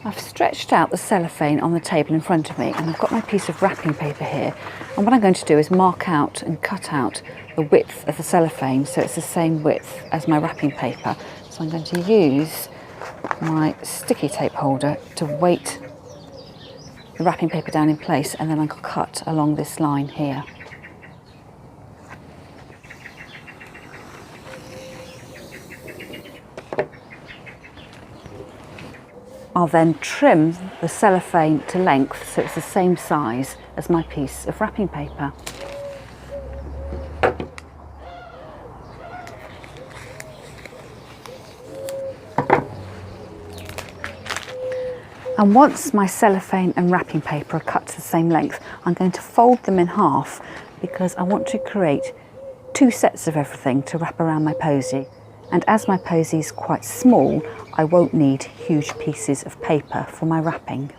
I've stretched out the cellophane on the table in front of me, and I've got my piece of wrapping paper here, and what I'm going to do is mark out and cut out the width of the cellophane so it's the same width as my wrapping paper. So I'm going to use my sticky tape holder to weight the wrapping paper down in place, and then I'll cut along this line here. I'll then trim the cellophane to length so it's the same size as my piece of wrapping paper. And once my cellophane and wrapping paper are cut to the same length, I'm going to fold them in half because I want to create 2 sets of everything to wrap around my posy. And as my posy is quite small, I won't need huge pieces of paper for my wrapping.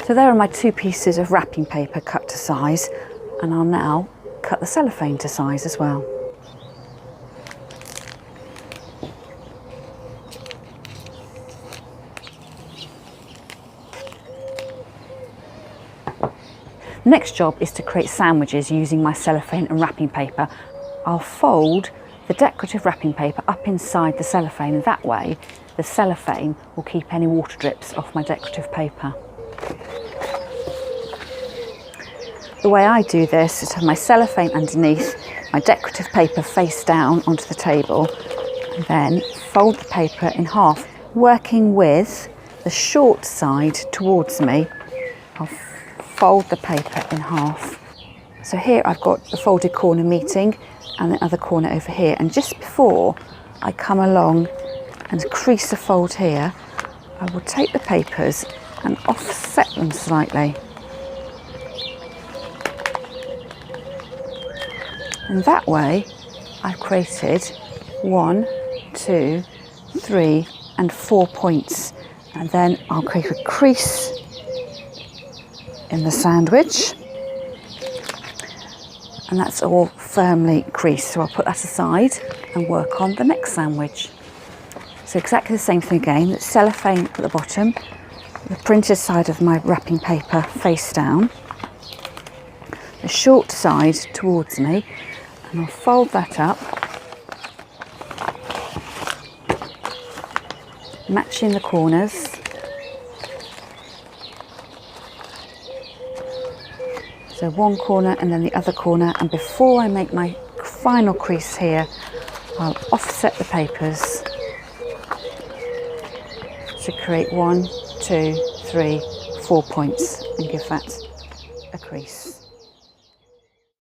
So there are my 2 pieces of wrapping paper cut to size, and I'll now cut the cellophane to size as well. The next job is to create sandwiches using my cellophane and wrapping paper. I'll fold the decorative wrapping paper up inside the cellophane, and that way the cellophane will keep any water drips off my decorative paper. The way I do this is to have my cellophane underneath, my decorative paper face down onto the table, and then fold the paper in half, working with the short side towards me. I'll fold the paper in half. So here I've got the folded corner meeting and the other corner over here, and just before I come along and crease a fold here, I will take the papers and offset them slightly. And that way I've created 1, 2, 3 and 4 points, and then I'll create a crease in the sandwich, and that's all firmly creased, so I'll put that aside and work on the next sandwich. So exactly the same thing again, the cellophane at the bottom, the printed side of my wrapping paper face down, the short side towards me, and I'll fold that up, matching the corners. So one corner and then the other corner, and before I make my final crease here, I'll offset the papers to create 1, 2, 3, 4 points and give that a crease.